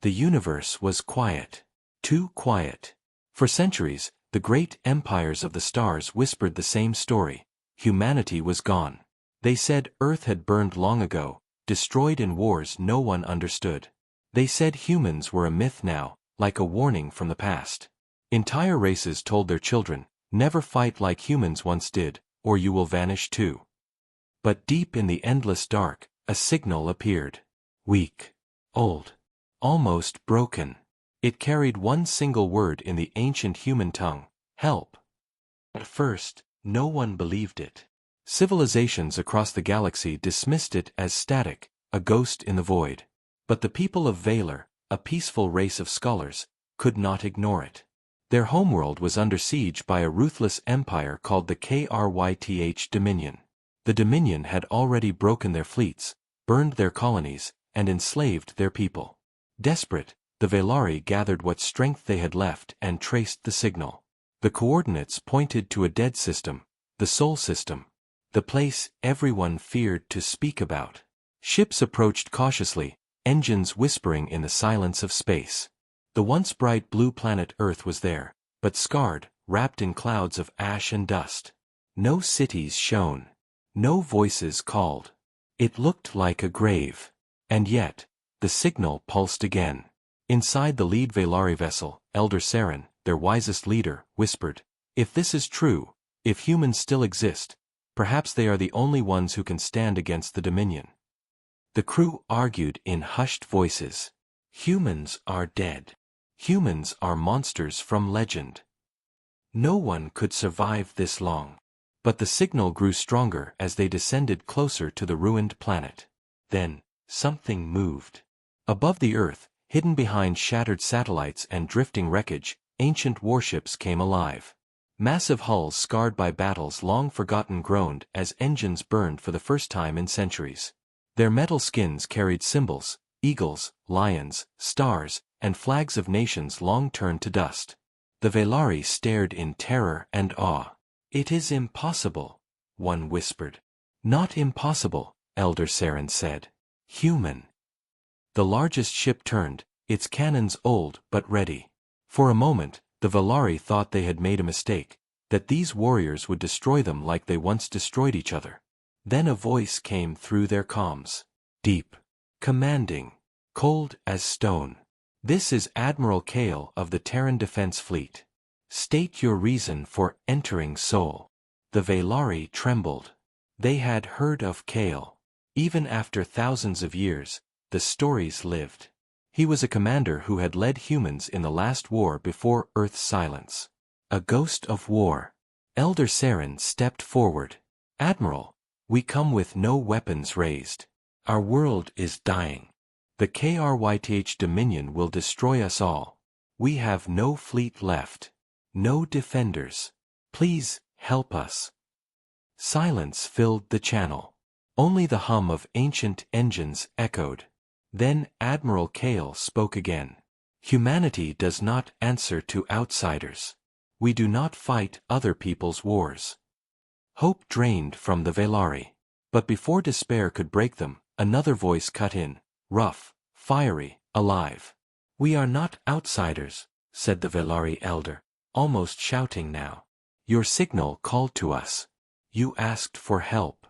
The universe was quiet. Too quiet. For centuries, the great empires of the stars whispered the same story. Humanity was gone. They said Earth had burned long ago, destroyed in wars no one understood. They said humans were a myth now, like a warning from the past. Entire races told their children, never fight like humans once did, or you will vanish too. But deep in the endless dark, a signal appeared. Weak. Old. Almost broken. It carried one single word in the ancient human tongue: help. At first, no one believed it. Civilizations across the galaxy dismissed it as static, a ghost in the void. But the people of Valor, a peaceful race of scholars, could not ignore it. Their homeworld was under siege by a ruthless empire called the Kryth Dominion. The Dominion had already broken their fleets, burned their colonies, and enslaved their people. Desperate, the Valari gathered what strength they had left and traced the signal. The coordinates pointed to a dead system, the Sol system, the place everyone feared to speak about. Ships approached cautiously, engines whispering in the silence of space. The once bright blue planet Earth was there, but scarred, wrapped in clouds of ash and dust. No cities shone. No voices called. It looked like a grave. And yet, the signal pulsed again. Inside the lead Valari vessel, Elder Saren, their wisest leader, whispered, "If this is true, if humans still exist, perhaps they are the only ones who can stand against the Dominion." The crew argued in hushed voices. Humans are dead. Humans are monsters from legend. No one could survive this long. But the signal grew stronger as they descended closer to the ruined planet. Then, something moved. Above the Earth, hidden behind shattered satellites and drifting wreckage, ancient warships came alive. Massive hulls scarred by battles long forgotten groaned as engines burned for the first time in centuries. Their metal skins carried symbols: eagles, lions, stars, and flags of nations long turned to dust. The Valari stared in terror and awe. "It is impossible," one whispered. "Not impossible," Elder Saren said. "Human." The largest ship turned, its cannons old but ready. For a moment, the Valari thought they had made a mistake, that these warriors would destroy them like they once destroyed each other. Then a voice came through their comms. Deep. Commanding. Cold as stone. "This is Admiral Kale of the Terran Defense Fleet. State your reason for entering Sol." The Valari trembled. They had heard of Kale. Even after thousands of years, the stories lived. He was a commander who had led humans in the last war before Earth's silence. A ghost of war. Elder Saren stepped forward. "Admiral, we come with no weapons raised. Our world is dying. The Kryth Dominion will destroy us all. We have no fleet left. No defenders. Please, help us." Silence filled the channel. Only the hum of ancient engines echoed. Then Admiral Kale spoke again. "Humanity does not answer to outsiders. We do not fight other people's wars." Hope drained from the Valari. But before despair could break them, another voice cut in, rough, fiery, alive. "We are not outsiders," said the Valari elder, almost shouting now. "Your signal called to us. You asked for help."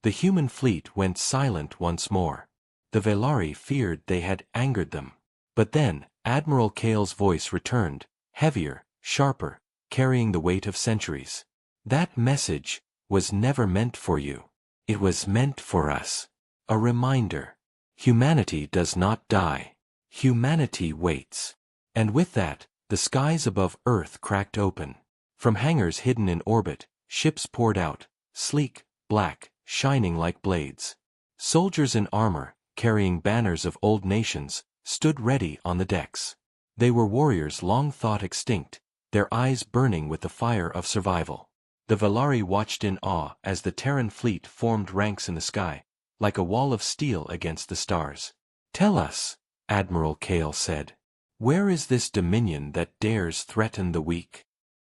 The human fleet went silent once more. The Valari feared they had angered them. But then, Admiral Kale's voice returned, heavier, sharper, carrying the weight of centuries. "That message was never meant for you. It was meant for us. A reminder. Humanity does not die. Humanity waits." And with that, the skies above Earth cracked open. From hangars hidden in orbit, ships poured out, sleek, black, shining like blades. Soldiers in armor, carrying banners of old nations, stood ready on the decks. They were warriors long thought extinct, their eyes burning with the fire of survival. The Valari watched in awe as the Terran fleet formed ranks in the sky, like a wall of steel against the stars. "Tell us," Admiral Kale said. "Where is this dominion that dares threaten the weak?"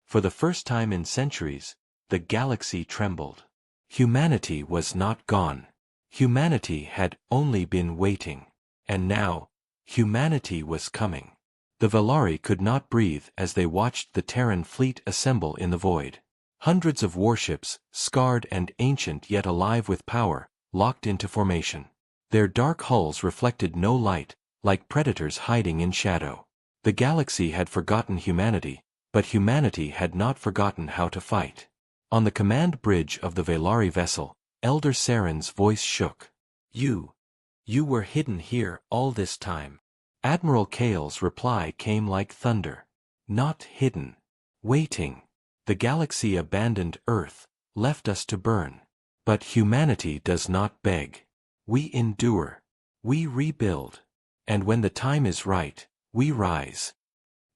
For the first time in centuries, the galaxy trembled. Humanity was not gone. Humanity had only been waiting. And now, Humanity was coming. The Velari could not breathe as they watched the Terran fleet assemble in the void. Hundreds of warships, scarred and ancient yet alive with power, locked into formation. Their dark hulls reflected no light, like predators hiding in shadow. The galaxy had forgotten humanity, but humanity had not forgotten how to fight. On the command bridge of the Velari vessel, Elder Saren's voice shook. You were hidden here all this time. Admiral Kale's reply came like thunder. Not hidden. Waiting. The galaxy abandoned Earth, left us to burn. But humanity does not beg. We endure. We rebuild. And when the time is right, we rise.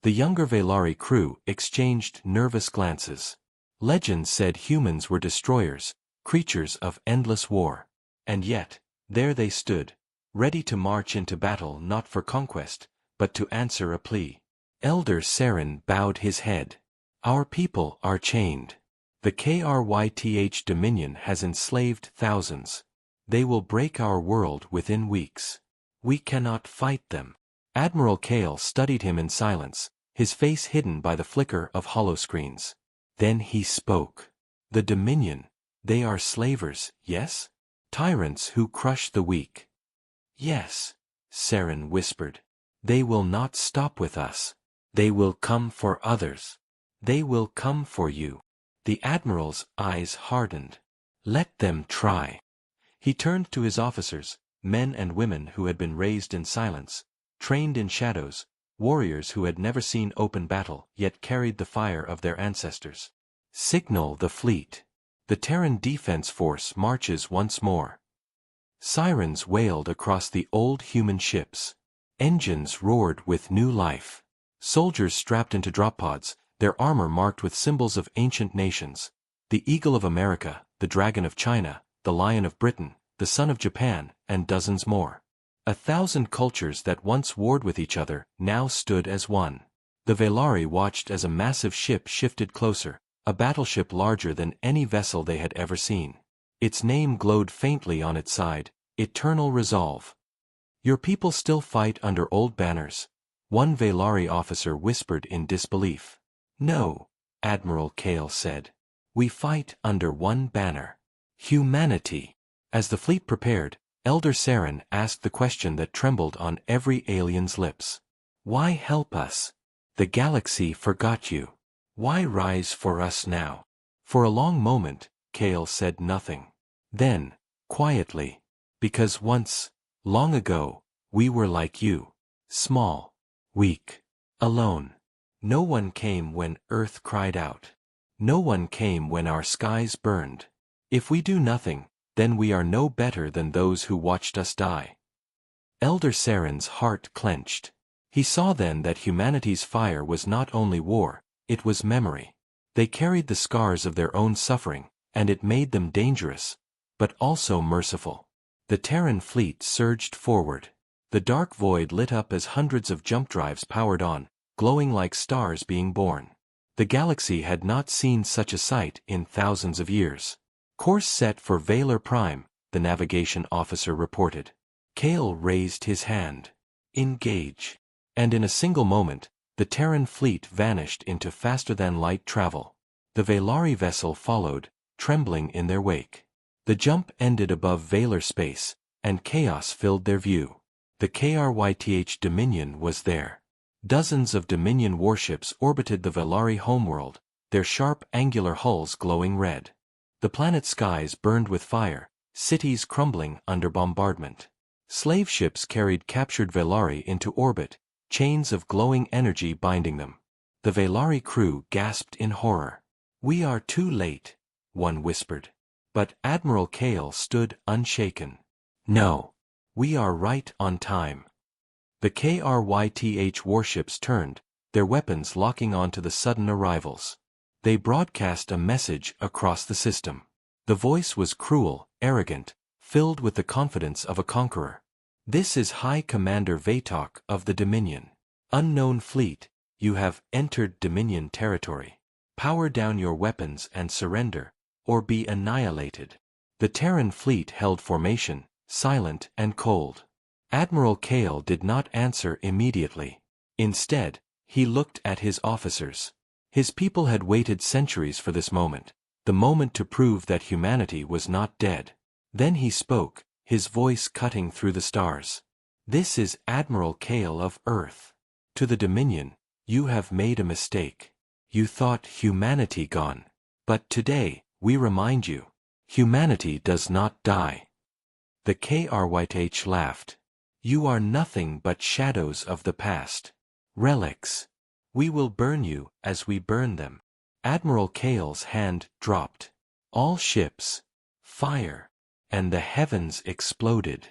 The younger Velari crew exchanged nervous glances. Legends said humans were destroyers, creatures of endless war. And yet, there they stood, ready to march into battle not for conquest, but to answer a plea. Elder Saren bowed his head. Our people are chained. The Kryth Dominion has enslaved thousands. They will break our world within weeks. We cannot fight them. Admiral Kale studied him in silence, his face hidden by the flicker of holoscreens. Then he spoke. The Dominion, they are slavers, yes? Tyrants who crush the weak. Yes, Saren whispered. They will not stop with us. They will come for others. They will come for you. The Admiral's eyes hardened. Let them try. He turned to his officers, men and women who had been raised in silence, trained in shadows, warriors who had never seen open battle yet carried the fire of their ancestors. Signal the fleet. The Terran Defense Force marches once more. Sirens wailed across the old human ships. Engines roared with new life. Soldiers strapped into drop pods, their armor marked with symbols of ancient nations. The Eagle of America, the Dragon of China, the Lion of Britain, the Sun of Japan, and dozens more. 1,000 cultures that once warred with each other now stood as one. The Velari watched as a massive ship shifted closer, a battleship larger than any vessel they had ever seen. Its name glowed faintly on its side, Eternal Resolve. Your people still fight under old banners, one Velari officer whispered in disbelief. No, Admiral Kale said. We fight under one banner. Humanity. As the fleet prepared, Elder Saren asked the question that trembled on every alien's lips. Why help us? The galaxy forgot you. Why rise for us now? For a long moment, Kale said nothing. Then, quietly, because once, long ago, we were like you. Small, weak, alone. No one came when Earth cried out. No one came when our skies burned. If we do nothing, then we are no better than those who watched us die. Elder Saren's heart clenched. He saw then that humanity's fire was not only war, it was memory. They carried the scars of their own suffering, and it made them dangerous, but also merciful. The Terran fleet surged forward. The dark void lit up as hundreds of jump drives powered on, glowing like stars being born. The galaxy had not seen such a sight in thousands of years. Course set for Valar Prime, the navigation officer reported. Kale raised his hand. Engage. And in a single moment, the Terran fleet vanished into faster-than-light travel. The Velari vessel followed, trembling in their wake. The jump ended above Valar space, and chaos filled their view. The Kryth Dominion was there. Dozens of Dominion warships orbited the Velari homeworld, their sharp angular hulls glowing red. The planet's skies burned with fire, cities crumbling under bombardment. Slave ships carried captured Velari into orbit, chains of glowing energy binding them. The Velari crew gasped in horror. We are too late, one whispered. But Admiral Kale stood unshaken. No. We are right on time. The Kryth warships turned, their weapons locking onto the sudden arrivals. They broadcast a message across the system. The voice was cruel, arrogant, filled with the confidence of a conqueror. This is High Commander Vatok of the Dominion. Unknown fleet, you have entered Dominion territory. Power down your weapons and surrender, or be annihilated. The Terran fleet held formation, silent and cold. Admiral Kale did not answer immediately. Instead, he looked at his officers. His people had waited centuries for this moment, the moment to prove that humanity was not dead. Then he spoke, his voice cutting through the stars. "This is Admiral Kale of Earth. To the Dominion, you have made a mistake. You thought humanity gone. But today, we remind you, humanity does not die." The KRYTH laughed. "You are nothing but shadows of the past. Relics. We will burn you as we burn them." Admiral Kale's hand dropped. All ships, fire, and the heavens exploded.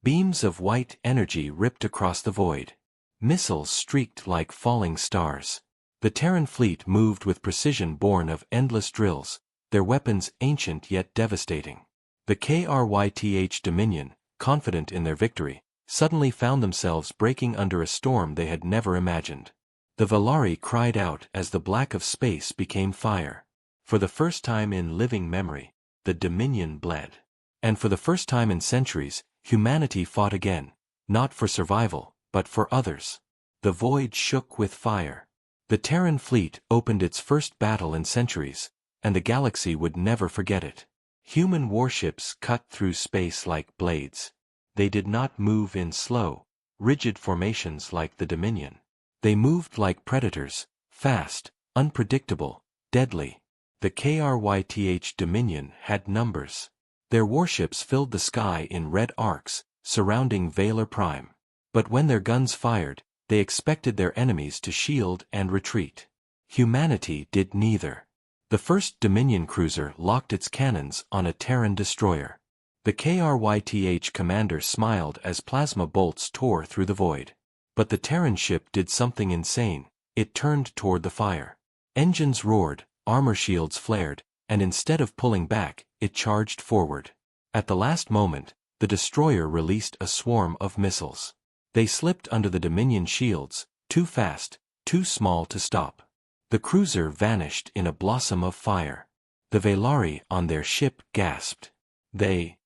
Beams of white energy ripped across the void. Missiles streaked like falling stars. The Terran fleet moved with precision born of endless drills, their weapons ancient yet devastating. The KRYTH Dominion, confident in their victory, suddenly found themselves breaking under a storm they had never imagined. The Valari cried out as the black of space became fire. For the first time in living memory, the Dominion bled. And for the first time in centuries, humanity fought again, not for survival, but for others. The void shook with fire. The Terran fleet opened its first battle in centuries, and the galaxy would never forget it. Human warships cut through space like blades. They did not move in slow, rigid formations like the Dominion. They moved like predators, fast, unpredictable, deadly. The KRYTH Dominion had numbers. Their warships filled the sky in red arcs, surrounding Valor Prime. But when their guns fired, they expected their enemies to shield and retreat. Humanity did neither. The first Dominion cruiser locked its cannons on a Terran destroyer. The KRYTH commander smiled as plasma bolts tore through the void. But the Terran ship did something insane. It turned toward the fire. Engines roared, armor shields flared, and instead of pulling back, it charged forward. At the last moment, the destroyer released a swarm of missiles. They slipped under the Dominion shields, too fast, too small to stop. The cruiser vanished in a blossom of fire. The Valari on their ship gasped. They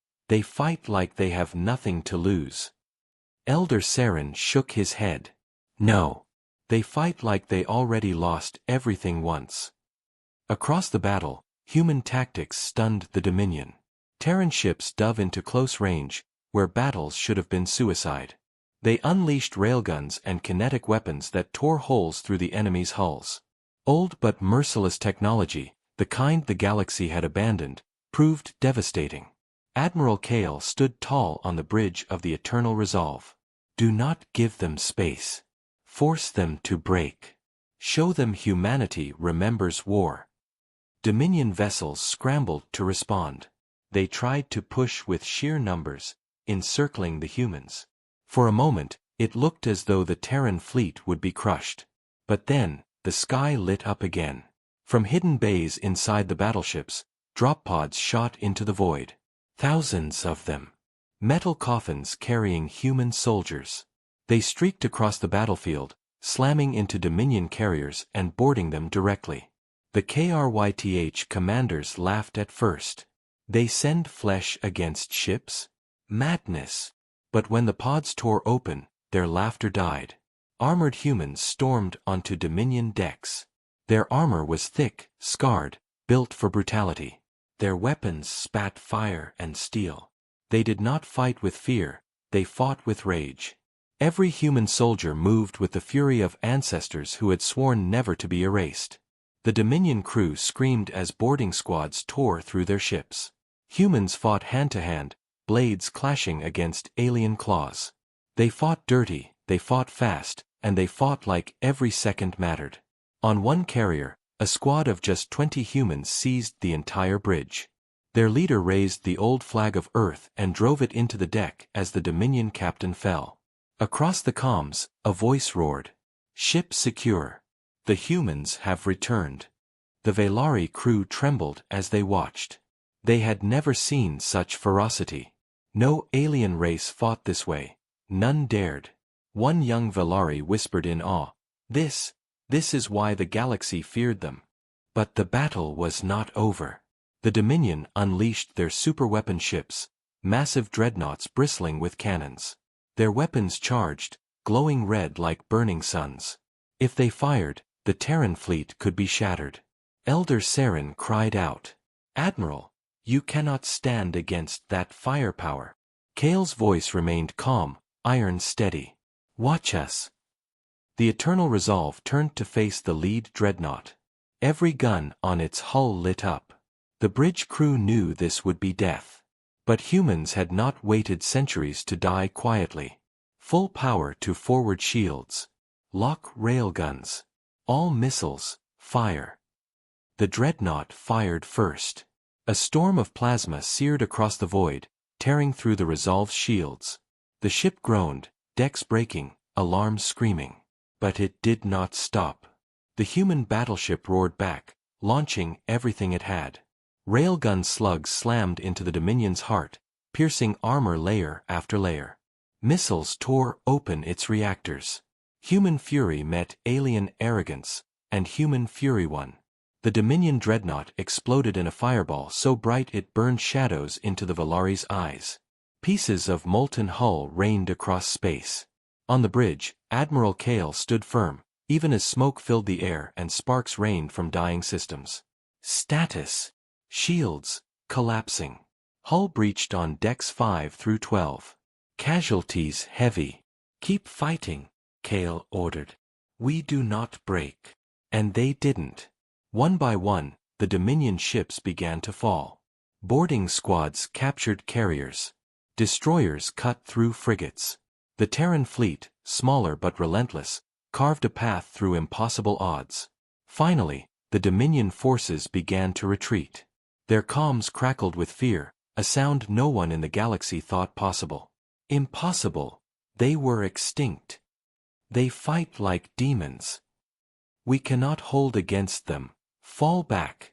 fight like they have nothing to lose. Elder Saren shook his head. No. They fight like they already lost everything once. Across the battle, human tactics stunned the Dominion. Terran ships dove into close range, where battles should have been suicide. They unleashed railguns and kinetic weapons that tore holes through the enemy's hulls. Old but merciless technology, the kind the galaxy had abandoned, proved devastating. Admiral Kale stood tall on the bridge of the Eternal Resolve. Do not give them space. Force them to break. Show them humanity remembers war. Dominion vessels scrambled to respond. They tried to push with sheer numbers, encircling the humans. For a moment, it looked as though the Terran fleet would be crushed. But then, the sky lit up again. From hidden bays inside the battleships, drop pods shot into the void. Thousands of them. Metal coffins carrying human soldiers. They streaked across the battlefield, slamming into Dominion carriers and boarding them directly. The KRYTH commanders laughed at first. They send flesh against ships? Madness. But when the pods tore open, their laughter died. Armored humans stormed onto Dominion decks. Their armor was thick, scarred, built for brutality. Their weapons spat fire and steel. They did not fight with fear, they fought with rage. Every human soldier moved with the fury of ancestors who had sworn never to be erased. The Dominion crew screamed as boarding squads tore through their ships. Humans fought hand-to-hand, blades clashing against alien claws. They fought dirty, they fought fast, and they fought like every second mattered. On one carrier, a squad of just 20 humans seized the entire bridge. Their leader raised the old flag of Earth and drove it into the deck as the Dominion captain fell. Across the comms, a voice roared. Ship secure. The humans have returned. The Valari crew trembled as they watched. They had never seen such ferocity. No alien race fought this way. None dared. One young Valari whispered in awe, This is why the galaxy feared them. But the battle was not over. The Dominion unleashed their superweapon ships, massive dreadnoughts bristling with cannons. Their weapons charged, glowing red like burning suns. If they fired, the Terran fleet could be shattered. Elder Saren cried out, "Admiral, you cannot stand against that firepower." Kale's voice remained calm, iron steady. "Watch us." The Eternal Resolve turned to face the lead dreadnought. Every gun on its hull lit up. The bridge crew knew this would be death. But humans had not waited centuries to die quietly. Full power to forward shields. Lock railguns. All missiles, fire. The dreadnought fired first. A storm of plasma seared across the void, tearing through the Resolve's shields. The ship groaned, decks breaking, alarms screaming. But it did not stop. The human battleship roared back, launching everything it had. Railgun slugs slammed into the Dominion's heart, piercing armor layer after layer. Missiles tore open its reactors. Human fury met alien arrogance, and human fury won. The Dominion dreadnought exploded in a fireball so bright it burned shadows into the Velari's eyes. Pieces of molten hull rained across space. On the bridge, Admiral Kale stood firm, even as smoke filled the air and sparks rained from dying systems. Status. Shields, collapsing. Hull breached on decks 5 through 12. Casualties heavy. "Keep fighting," Kale ordered. "We do not break." And they didn't. One by one, the Dominion ships began to fall. Boarding squads captured carriers. Destroyers cut through frigates. The Terran fleet, smaller but relentless, carved a path through impossible odds. Finally, the Dominion forces began to retreat. Their comms crackled with fear, a sound no one in the galaxy thought possible. Impossible. They were extinct. They fight like demons. We cannot hold against them. Fall back.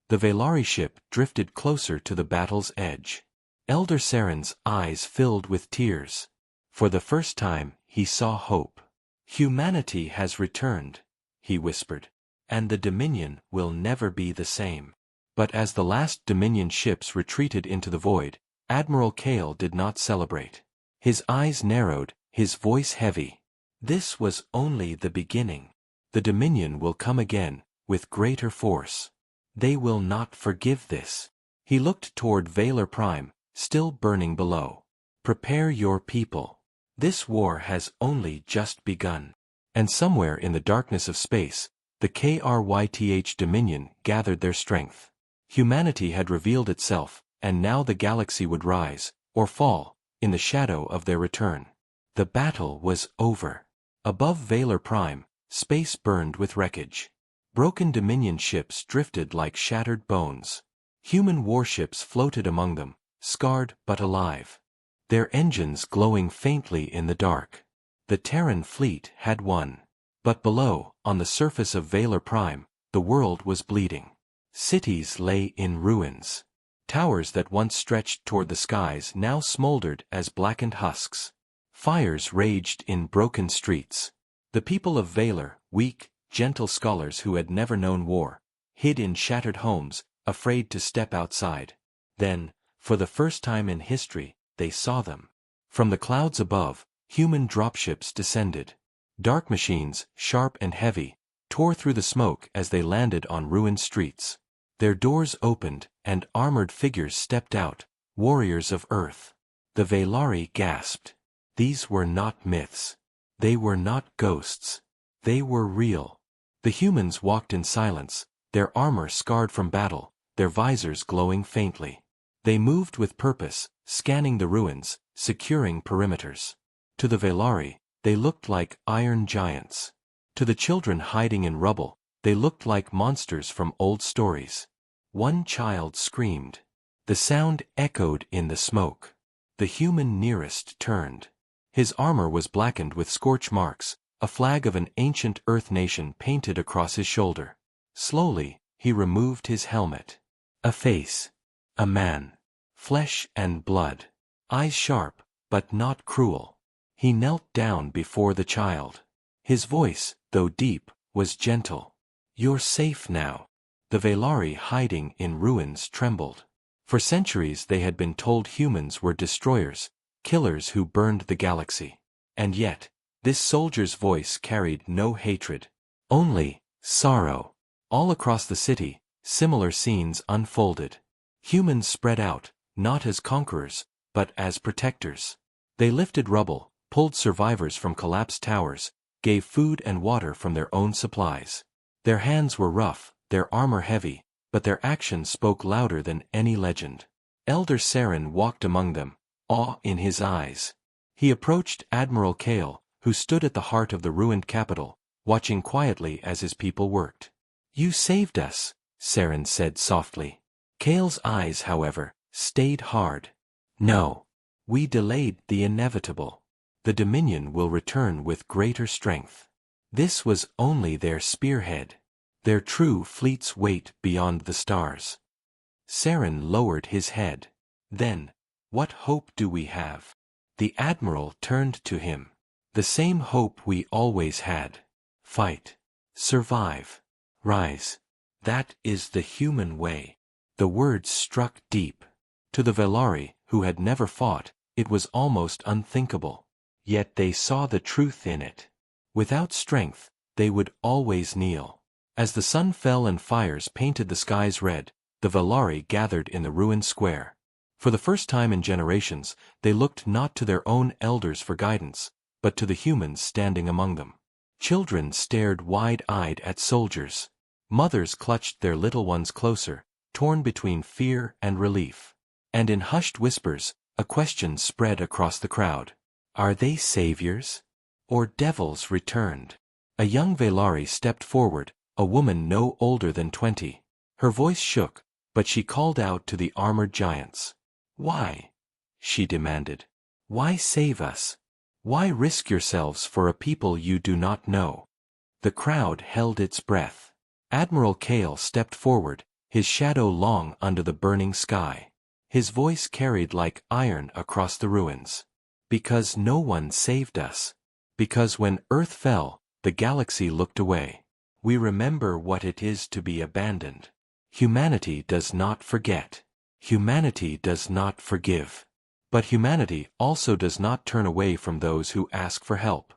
The Velari ship drifted closer to the battle's edge. Elder Saren's eyes filled with tears. For the first time, he saw hope. "Humanity has returned," he whispered. "And the Dominion will never be the same." But as the last Dominion ships retreated into the void, Admiral Kale did not celebrate. His eyes narrowed, his voice heavy. This was only the beginning. The Dominion will come again, with greater force. They will not forgive this. He looked toward Valor Prime, still burning below. "Prepare your people. This war has only just begun." And somewhere in the darkness of space, the KRYTH Dominion gathered their strength. Humanity had revealed itself, and now the galaxy would rise, or fall, in the shadow of their return. The battle was over. Above Valor Prime, space burned with wreckage. Broken Dominion ships drifted like shattered bones. Human warships floated among them, scarred but alive. Their engines glowing faintly in the dark. The Terran fleet had won. But below, on the surface of Valor Prime, the world was bleeding. Cities lay in ruins. Towers that once stretched toward the skies now smoldered as blackened husks. Fires raged in broken streets. The people of Valor, weak, gentle scholars who had never known war, hid in shattered homes, afraid to step outside. Then, for the first time in history, they saw them. From the clouds above, human dropships descended. Dark machines, sharp and heavy, tore through the smoke as they landed on ruined streets. Their doors opened, and armored figures stepped out, warriors of Earth. The Velari gasped. These were not myths. They were not ghosts. They were real. The humans walked in silence, their armor scarred from battle, their visors glowing faintly. They moved with purpose, scanning the ruins, securing perimeters. To the Velari, they looked like iron giants. To the children hiding in rubble, they looked like monsters from old stories. One child screamed. The sound echoed in the smoke. The human nearest turned. His armor was blackened with scorch marks, a flag of an ancient Earth nation painted across his shoulder. Slowly, he removed his helmet. A face. A man. Flesh and blood. Eyes sharp, but not cruel. He knelt down before the child. His voice, though deep, was gentle. "You're safe now." The Velari hiding in ruins trembled. For centuries they had been told humans were destroyers, killers who burned the galaxy. And yet, this soldier's voice carried no hatred, only sorrow. All across the city, similar scenes unfolded. Humans spread out, not as conquerors, but as protectors. They lifted rubble, pulled survivors from collapsed towers, gave food and water from their own supplies. Their hands were rough, their armor heavy, but their actions spoke louder than any legend. Elder Saren walked among them, awe in his eyes. He approached Admiral Kale, who stood at the heart of the ruined capital, watching quietly as his people worked. "You saved us," Saren said softly. Kale's eyes, however, stayed hard. "No. We delayed the inevitable. The Dominion will return with greater strength." This was only their spearhead. Their true fleets wait beyond the stars. Saren lowered his head. "Then, what hope do we have?" The Admiral turned to him. "The same hope we always had. Fight. Survive. Rise. That is the human way." The words struck deep. To the Velari, who had never fought, it was almost unthinkable. Yet they saw the truth in it. Without strength, they would always kneel. As the sun fell and fires painted the skies red, the Velari gathered in the ruined square. For the first time in generations, they looked not to their own elders for guidance, but to the humans standing among them. Children stared wide-eyed at soldiers. Mothers clutched their little ones closer, torn between fear and relief. And in hushed whispers, a question spread across the crowd. Are they saviors? Or devils returned? A young Velari stepped forward, a woman no older than 20. Her voice shook, but she called out to the armored giants. "Why?" she demanded. "Why save us? Why risk yourselves for a people you do not know?" The crowd held its breath. Admiral Kale stepped forward, his shadow long under the burning sky. His voice carried like iron across the ruins. "Because no one saved us. Because when Earth fell, the galaxy looked away. We remember what it is to be abandoned. Humanity does not forget. Humanity does not forgive. But humanity also does not turn away from those who ask for help."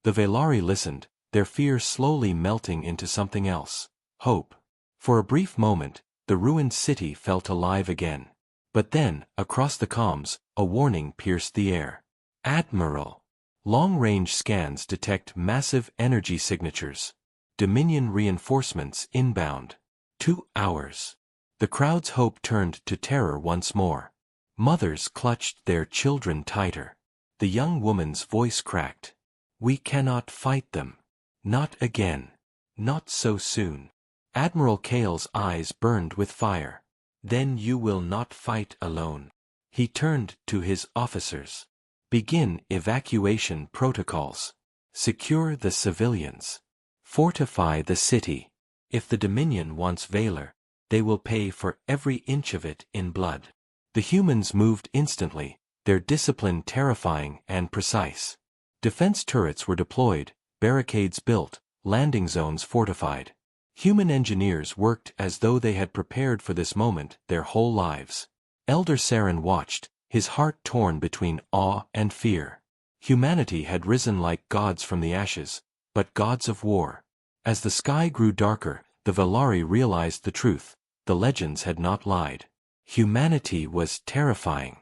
The Velari listened, their fear slowly melting into something else. Hope. For a brief moment, the ruined city felt alive again. But then, across the comms, a warning pierced the air. "Admiral. Long-range scans detect massive energy signatures. Dominion reinforcements inbound. 2 hours." The crowd's hope turned to terror once more. Mothers clutched their children tighter. The young woman's voice cracked. "We cannot fight them. Not again. Not so soon." Admiral Kale's eyes burned with fire. "Then you will not fight alone." He turned to his officers. "Begin evacuation protocols. Secure the civilians. Fortify the city. If the Dominion wants Valor, they will pay for every inch of it in blood." The humans moved instantly, their discipline terrifying and precise. Defense turrets were deployed, barricades built, landing zones fortified. Human engineers worked as though they had prepared for this moment their whole lives. Elder Saren watched, his heart torn between awe and fear. Humanity had risen like gods from the ashes, but gods of war. As the sky grew darker, the Velari realized the truth. The legends had not lied. Humanity was terrifying.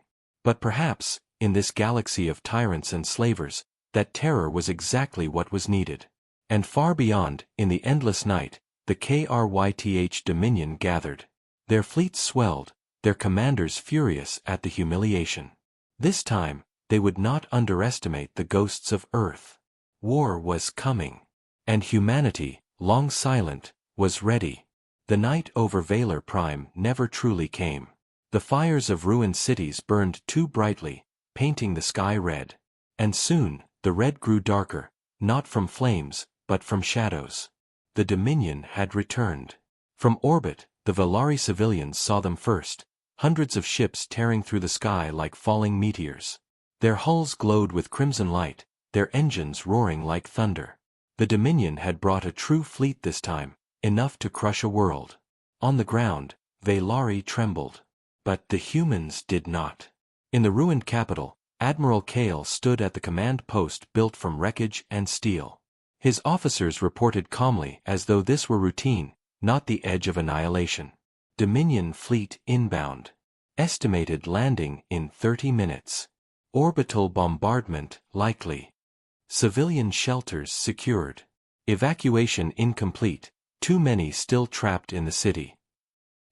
But perhaps, in this galaxy of tyrants and slavers, that terror was exactly what was needed. And far beyond, in the endless night, the Kryth Dominion gathered. Their fleets swelled, their commanders furious at the humiliation. This time, they would not underestimate the ghosts of Earth. War was coming. And humanity, long silent, was ready. The night over Valor Prime never truly came. The fires of ruined cities burned too brightly, painting the sky red. And soon, the red grew darker, not from flames, but from shadows. The Dominion had returned. From orbit, the Velari civilians saw them first, hundreds of ships tearing through the sky like falling meteors. Their hulls glowed with crimson light, their engines roaring like thunder. The Dominion had brought a true fleet this time, enough to crush a world. On the ground, Velari trembled. But the humans did not. In the ruined capital, Admiral Kale stood at the command post built from wreckage and steel. His officers reported calmly as though this were routine, not the edge of annihilation. Dominion fleet inbound. Estimated landing in 30 minutes. Orbital bombardment likely. Civilian shelters secured. Evacuation incomplete, too many still trapped in the city.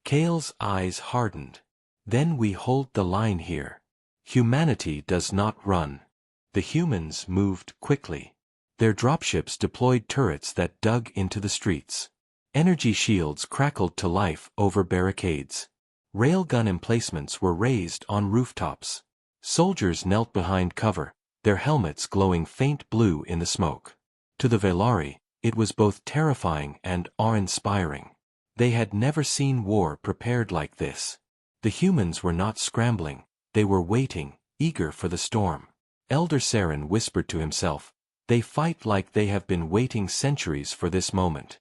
Kale's eyes hardened. Then we hold the line here. Humanity does not run. The humans moved quickly. Their dropships deployed turrets that dug into the streets. Energy shields crackled to life over barricades. Railgun emplacements were raised on rooftops. Soldiers knelt behind cover, their helmets glowing faint blue in the smoke. To the Velari, it was both terrifying and awe-inspiring. They had never seen war prepared like this. The humans were not scrambling, they were waiting, eager for the storm. Elder Saren whispered to himself, "They fight like they have been waiting centuries for this moment."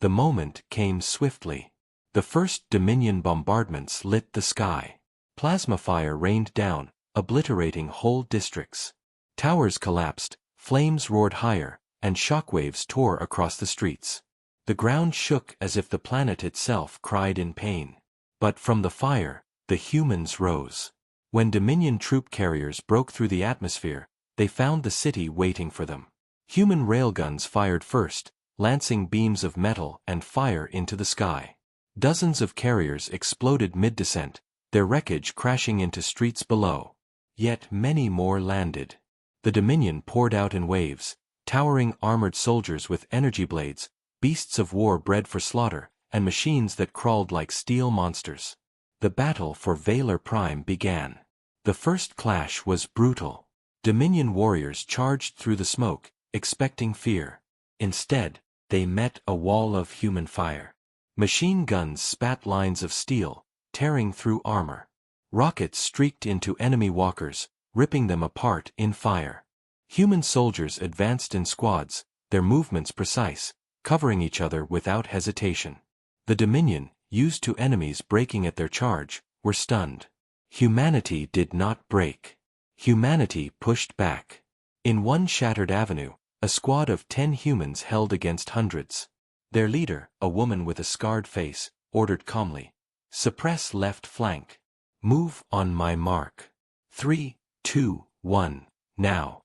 The moment came swiftly. The first Dominion bombardments lit the sky. Plasma fire rained down, obliterating whole districts. Towers collapsed, flames roared higher, and shockwaves tore across the streets. The ground shook as if the planet itself cried in pain. But from the fire, the humans rose. When Dominion troop carriers broke through the atmosphere, they found the city waiting for them. Human railguns fired first, lancing beams of metal and fire into the sky. Dozens of carriers exploded mid-descent, their wreckage crashing into streets below. Yet many more landed. The Dominion poured out in waves, towering armored soldiers with energy blades, beasts of war bred for slaughter, and machines that crawled like steel monsters. The battle for Valor Prime began. The first clash was brutal. Dominion warriors charged through the smoke, expecting fear. Instead, they met a wall of human fire. Machine guns spat lines of steel, tearing through armor. Rockets streaked into enemy walkers, ripping them apart in fire. Human soldiers advanced in squads, their movements precise, covering each other without hesitation. The Dominion, used to enemies breaking at their charge, were stunned. Humanity did not break. Humanity pushed back. In one shattered avenue, a squad of 10 humans held against hundreds. Their leader, a woman with a scarred face, ordered calmly, "Suppress left flank. Move on my mark. 3, 2, 1, now."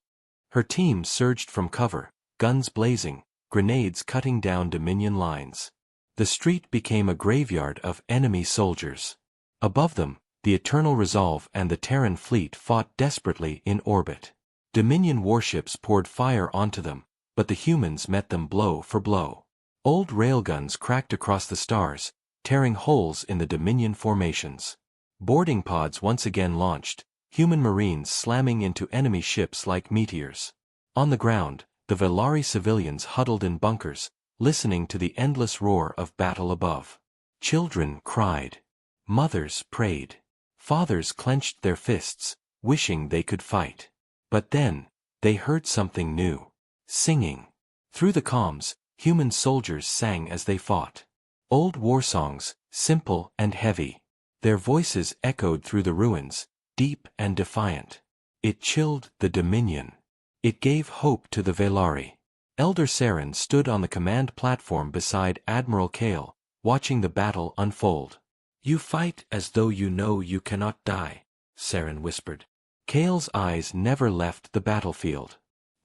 Her team surged from cover, guns blazing, grenades cutting down Dominion lines. The street became a graveyard of enemy soldiers. Above them, the Eternal Resolve and the Terran fleet fought desperately in orbit. Dominion warships poured fire onto them, but the humans met them blow for blow. Old railguns cracked across the stars, tearing holes in the Dominion formations. Boarding pods once again launched, human marines slamming into enemy ships like meteors. On the ground, the Velari civilians huddled in bunkers, listening to the endless roar of battle above. Children cried. Mothers prayed. Fathers clenched their fists, wishing they could fight. But then, they heard something new. Singing. Through the comms, human soldiers sang as they fought. Old war songs, simple and heavy. Their voices echoed through the ruins, deep and defiant. It chilled the Dominion. It gave hope to the Velari. Elder Saren stood on the command platform beside Admiral Kale, watching the battle unfold. "You fight as though you know you cannot die," Saren whispered. Kale's eyes never left the battlefield.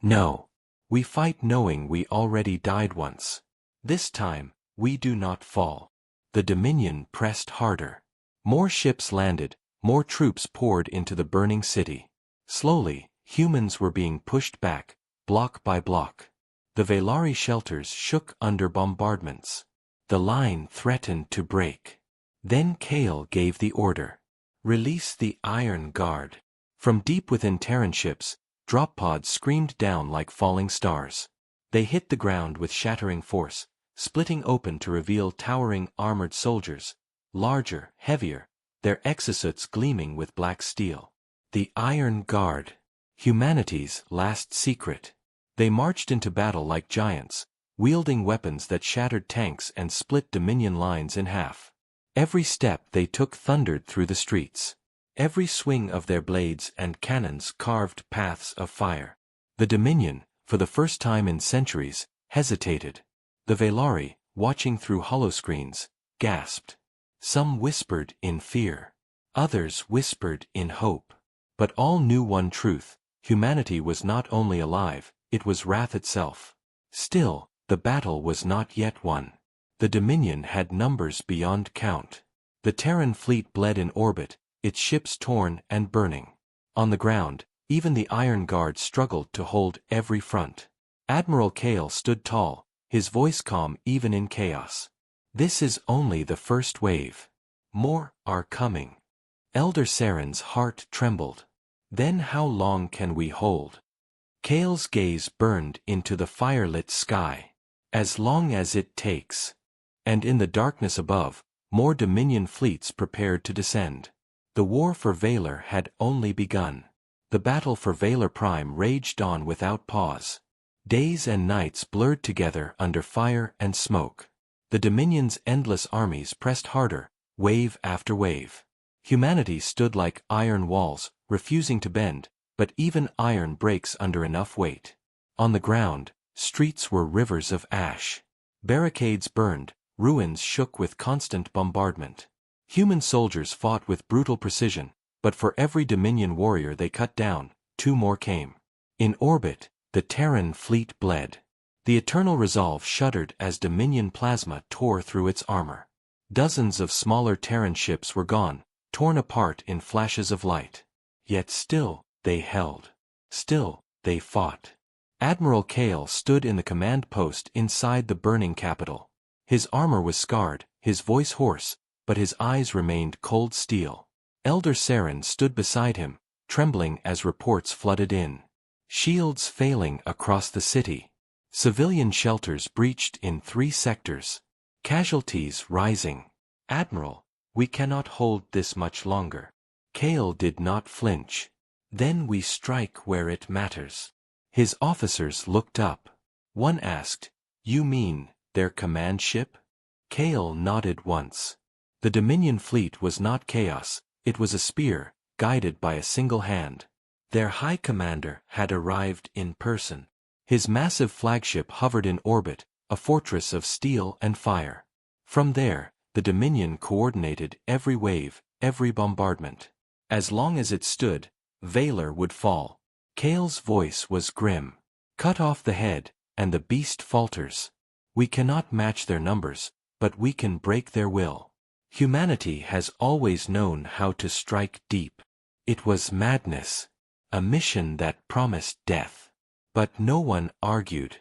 "No. We fight knowing we already died once. This time, we do not fall." The Dominion pressed harder. More ships landed, more troops poured into the burning city. Slowly, humans were being pushed back, block by block. The Velari shelters shook under bombardments. The line threatened to break. Then Kale gave the order. "Release the Iron Guard." From deep within Terran ships, drop pods screamed down like falling stars. They hit the ground with shattering force, splitting open to reveal towering armored soldiers, larger, heavier, their exosuits gleaming with black steel. The Iron Guard. Humanity's last secret. They marched into battle like giants, wielding weapons that shattered tanks and split Dominion lines in half. Every step they took thundered through the streets. Every swing of their blades and cannons carved paths of fire. The Dominion, for the first time in centuries, hesitated. The Velari, watching through holoscreens, gasped. Some whispered in fear. Others whispered in hope. But all knew one truth: humanity was not only alive, it was wrath itself. Still, the battle was not yet won. The Dominion had numbers beyond count. The Terran fleet bled in orbit, its ships torn and burning. On the ground, even the Iron Guard struggled to hold every front. Admiral Kale stood tall, his voice calm even in chaos. This is only the first wave. More are coming. Elder Saren's heart trembled. Then how long can we hold? Kale's gaze burned into the firelit sky. As long as it takes. And in the darkness above, more Dominion fleets prepared to descend. The war for Valor had only begun. The battle for Valor Prime raged on without pause. Days and nights blurred together under fire and smoke. The Dominion's endless armies pressed harder, wave after wave. Humanity stood like iron walls, refusing to bend, but even iron breaks under enough weight. On the ground, streets were rivers of ash. Barricades burned, ruins shook with constant bombardment. Human soldiers fought with brutal precision, but for every Dominion warrior they cut down, 2 more came. In orbit, the Terran fleet bled. The Eternal Resolve shuddered as Dominion plasma tore through its armor. Dozens of smaller Terran ships were gone, torn apart in flashes of light. Yet still, they held. Still, they fought. Admiral Kale stood in the command post inside the burning capital. His armor was scarred, his voice hoarse, but his eyes remained cold steel. Elder Saren stood beside him, trembling as reports flooded in. Shields failing across the city. Civilian shelters breached in 3 sectors. Casualties rising. Admiral, we cannot hold this much longer. Kale did not flinch. Then we strike where it matters. His officers looked up. One asked, "You mean, their command ship?" Kale nodded once. The Dominion fleet was not chaos, it was a spear, guided by a single hand. Their high commander had arrived in person. His massive flagship hovered in orbit, a fortress of steel and fire. From there, the Dominion coordinated every wave, every bombardment. As long as it stood, Valor would fall. Kale's voice was grim. Cut off the head, and the beast falters. We cannot match their numbers, but we can break their will. Humanity has always known how to strike deep. It was madness. A mission that promised death. But no one argued.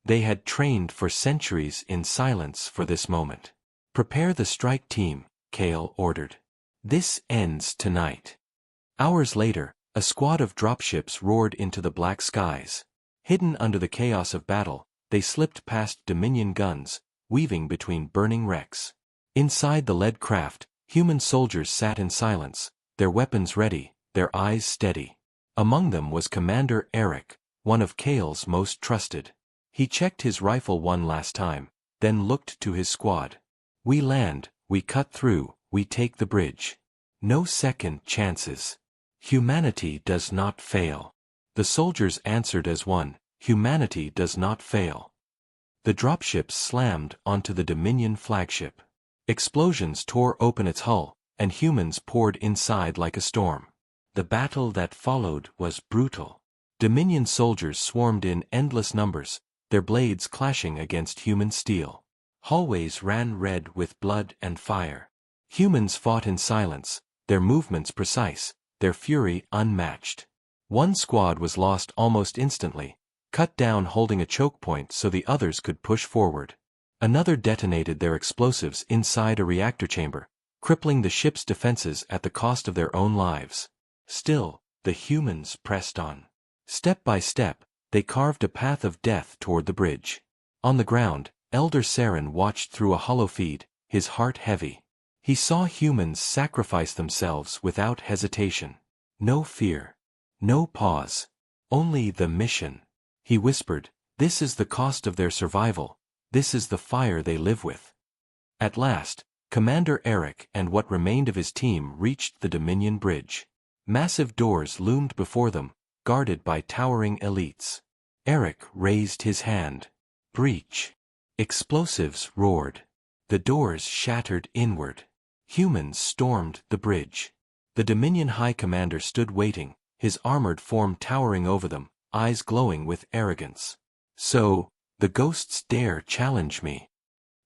They had trained for centuries in silence for this moment. "Prepare the strike team," Kale ordered. "This ends tonight." Hours later, a squad of dropships roared into the black skies. Hidden under the chaos of battle, they slipped past Dominion guns, weaving between burning wrecks. Inside the lead craft, human soldiers sat in silence, their weapons ready, their eyes steady. Among them was Commander Eric, one of Kale's most trusted. He checked his rifle one last time, then looked to his squad. "We land, we cut through, we take the bridge. No second chances. Humanity does not fail." The soldiers answered as one, "Humanity does not fail." The dropships slammed onto the Dominion flagship. Explosions tore open its hull, and humans poured inside like a storm. The battle that followed was brutal. Dominion soldiers swarmed in endless numbers, their blades clashing against human steel. Hallways ran red with blood and fire. Humans fought in silence, their movements precise, their fury unmatched. One squad was lost almost instantly, cut down holding a choke point so the others could push forward. Another detonated their explosives inside a reactor chamber, crippling the ship's defenses at the cost of their own lives. Still, the humans pressed on. Step by step, they carved a path of death toward the bridge. On the ground, Elder Saren watched through a hollow feed, his heart heavy. He saw humans sacrifice themselves without hesitation. No fear. No pause. Only the mission. He whispered, "This is the cost of their survival. This is the fire they live with." At last, Commander Eric and what remained of his team reached the Dominion Bridge. Massive doors loomed before them, guarded by towering elites. Eric raised his hand. Breach. Explosives roared. The doors shattered inward. Humans stormed the bridge. The Dominion High Commander stood waiting, his armored form towering over them, eyes glowing with arrogance. So, the ghosts dare challenge me.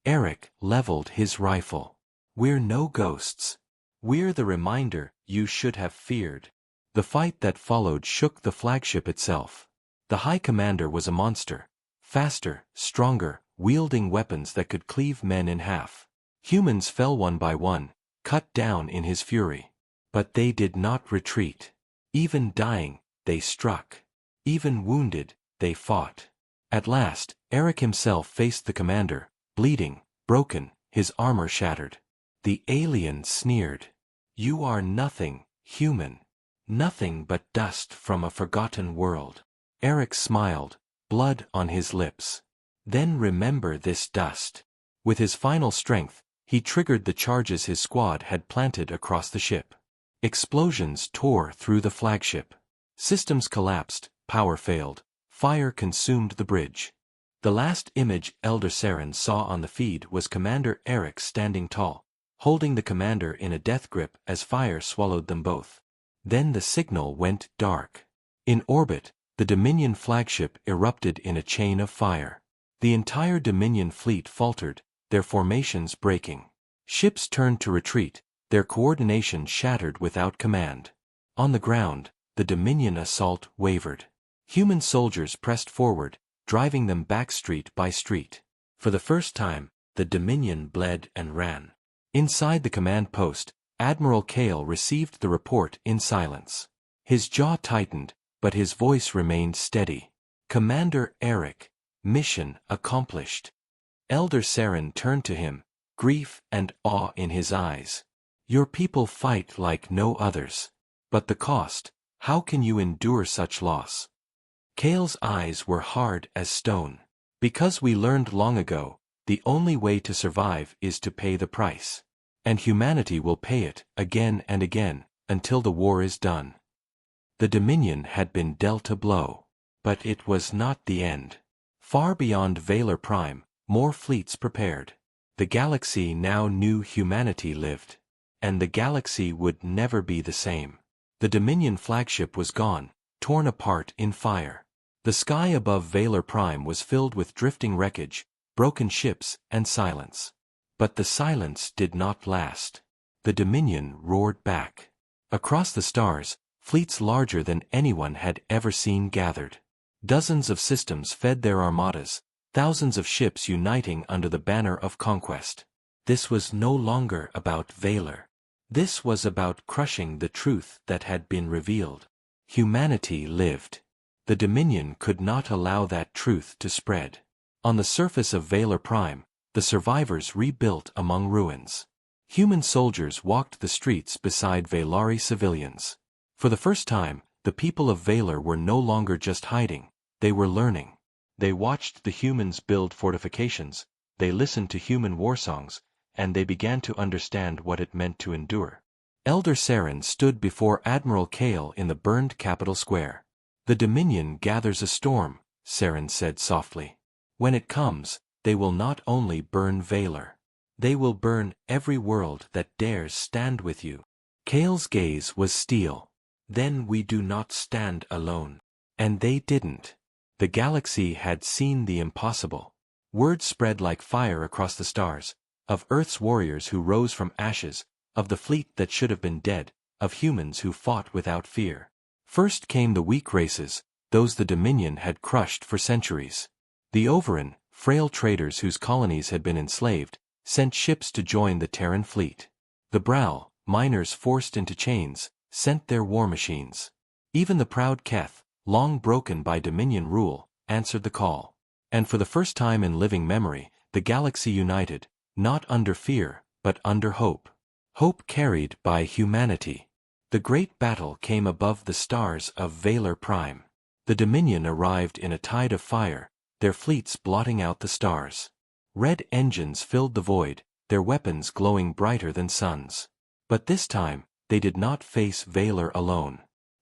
Eric leveled his rifle. We're no ghosts. We're the reminder you should have feared. The fight that followed shook the flagship itself. The High Commander was a monster. Faster, stronger, wielding weapons that could cleave men in half. Humans fell one by one, cut down in his fury. But they did not retreat. Even dying, they struck. Even wounded, they fought. At last, Eric himself faced the commander, bleeding, broken, his armor shattered. The alien sneered. You are nothing, human. Nothing but dust from a forgotten world. Eric smiled, blood on his lips. Then remember this dust. With his final strength, he triggered the charges his squad had planted across the ship. Explosions tore through the flagship. Systems collapsed, power failed, fire consumed the bridge. The last image Elder Saren saw on the feed was Commander Eric standing tall, holding the commander in a death grip as fire swallowed them both. Then the signal went dark. In orbit, the Dominion flagship erupted in a chain of fire. The entire Dominion fleet faltered, their formations breaking. Ships turned to retreat, their coordination shattered without command. On the ground, the Dominion assault wavered. Human soldiers pressed forward, driving them back street by street. For the first time, the Dominion bled and ran. Inside the command post, Admiral Kale received the report in silence. His jaw tightened, but his voice remained steady. Commander Eric, mission accomplished. Elder Saren turned to him, grief and awe in his eyes. Your people fight like no others. But the cost, how can you endure such loss? Kale's eyes were hard as stone. Because we learned long ago, the only way to survive is to pay the price. And humanity will pay it, again and again, until the war is done. The Dominion had been dealt a blow. But it was not the end. Far beyond Valor Prime, more fleets prepared. The galaxy now knew humanity lived. And the galaxy would never be the same. The Dominion flagship was gone, torn apart in fire. The sky above Valor Prime was filled with drifting wreckage, broken ships, and silence. But the silence did not last. The Dominion roared back. Across the stars, fleets larger than anyone had ever seen gathered. Dozens of systems fed their armadas, thousands of ships uniting under the banner of conquest. This was no longer about Valor. This was about crushing the truth that had been revealed. Humanity lived. The Dominion could not allow that truth to spread. On the surface of Valor Prime, the survivors rebuilt among ruins. Human soldiers walked the streets beside Valari civilians. For the first time, the people of Valor were no longer just hiding, they were learning. They watched the humans build fortifications, they listened to human war songs, and they began to understand what it meant to endure. Elder Saren stood before Admiral Kale in the burned capital square. The Dominion gathers a storm, Saren said softly. When it comes, they will not only burn Valor. They will burn every world that dares stand with you. Kale's gaze was steel. Then we do not stand alone. And they didn't. The galaxy had seen the impossible. Word spread like fire across the stars, of Earth's warriors who rose from ashes, of the fleet that should have been dead, of humans who fought without fear. First came the weak races, those the Dominion had crushed for centuries. The Overin, frail traders whose colonies had been enslaved, sent ships to join the Terran fleet. The Brow, miners forced into chains, sent their war machines. Even the proud Keth, long broken by Dominion rule, answered the call. And for the first time in living memory, the galaxy united, not under fear, but under hope. Hope carried by humanity. The great battle came above the stars of Valor Prime. The Dominion arrived in a tide of fire, their fleets blotting out the stars. Red engines filled the void, their weapons glowing brighter than suns. But this time, they did not face Valor alone.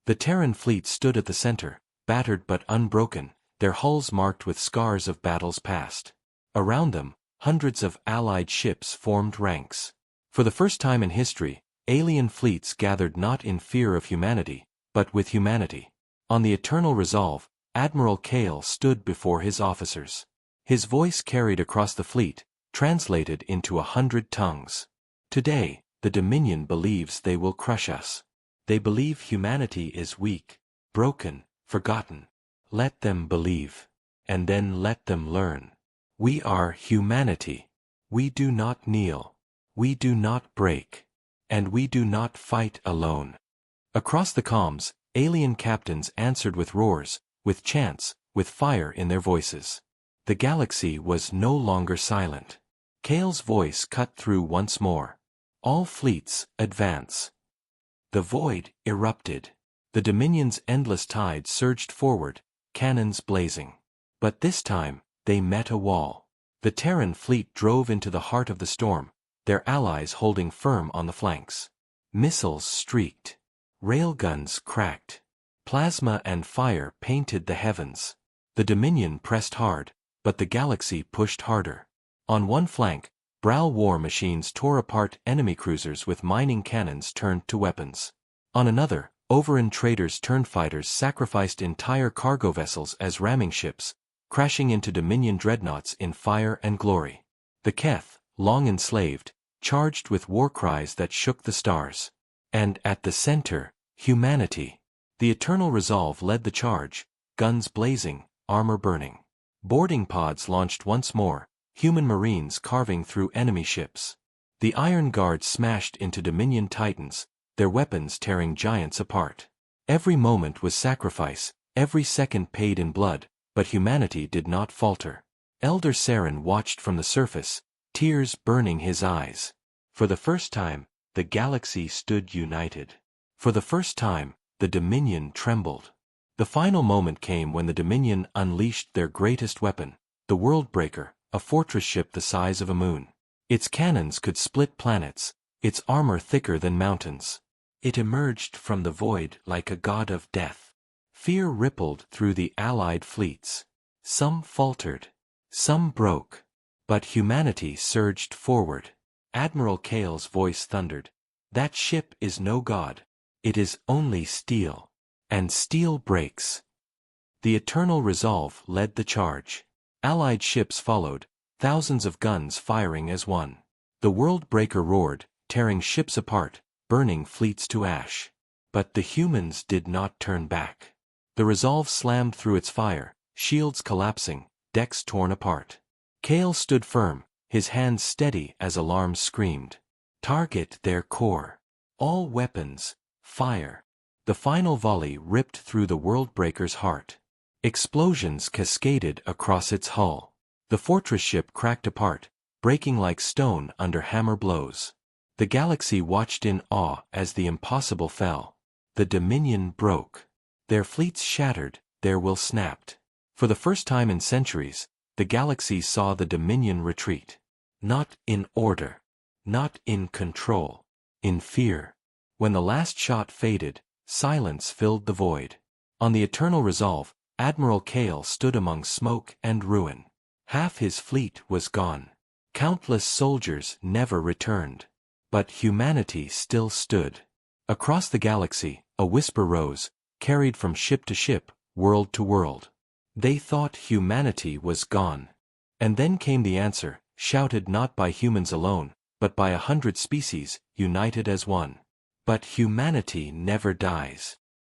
The Terran fleet stood at the center, battered but unbroken, their hulls marked with scars of battles past. Around them, hundreds of allied ships formed ranks. For the first time in history, alien fleets gathered not in fear of humanity, but with humanity. On the Eternal Resolve, Admiral Kale stood before his officers. His voice carried across the fleet, translated into 100 tongues. Today, the Dominion believes they will crush us. They believe humanity is weak, broken, forgotten. Let them believe. And then let them learn. We are humanity. We do not kneel. We do not break. And we do not fight alone. Across the comms, alien captains answered with roars, with chants, with fire in their voices. The galaxy was no longer silent. Kale's voice cut through once more. All fleets, advance. The void erupted. The Dominion's endless tide surged forward, cannons blazing. But this time, they met a wall. The Terran fleet drove into the heart of the storm, their allies holding firm on the flanks. Missiles streaked. Railguns cracked. Plasma and fire painted the heavens. The Dominion pressed hard, but the galaxy pushed harder. On one flank, Brow war machines tore apart enemy cruisers with mining cannons turned to weapons. On another, Overend traders turned fighters sacrificed entire cargo vessels as ramming ships, crashing into Dominion dreadnoughts in fire and glory. The Keth, long enslaved, charged with war cries that shook the stars. And at the center, humanity. The Eternal Resolve led the charge, guns blazing, armor burning. Boarding pods launched once more, human marines carving through enemy ships. The Iron Guard smashed into Dominion Titans, their weapons tearing giants apart. Every moment was sacrifice, every second paid in blood, but humanity did not falter. Elder Saren watched from the surface, tears burning his eyes. For the first time, the galaxy stood united. For the first time, the Dominion trembled. The final moment came when the Dominion unleashed their greatest weapon, the Worldbreaker, a fortress ship the size of a moon. Its cannons could split planets, its armor thicker than mountains. It emerged from the void like a god of death. Fear rippled through the allied fleets. Some faltered. Some broke. But humanity surged forward. Admiral Kale's voice thundered. That ship is no god. It is only steel. And steel breaks. The Eternal Resolve led the charge. Allied ships followed, thousands of guns firing as one. The Worldbreaker roared, tearing ships apart, burning fleets to ash. But the humans did not turn back. The Resolve slammed through its fire, shields collapsing, decks torn apart. Kale stood firm, his hands steady as alarms screamed. Target their core. All weapons, fire. The final volley ripped through the Worldbreaker's heart. Explosions cascaded across its hull. The fortress ship cracked apart, breaking like stone under hammer blows. The galaxy watched in awe as the impossible fell. The Dominion broke. Their fleets shattered, their will snapped. For the first time in centuries, the galaxy saw the Dominion retreat. Not in order. Not in control. In fear. When the last shot faded, silence filled the void. On the Eternal Resolve, Admiral Kale stood among smoke and ruin. Half his fleet was gone. Countless soldiers never returned. But humanity still stood. Across the galaxy, a whisper rose, carried from ship to ship, world to world. They thought humanity was gone. And then came the answer, shouted not by humans alone, but by 100 species, united as one. But humanity never dies.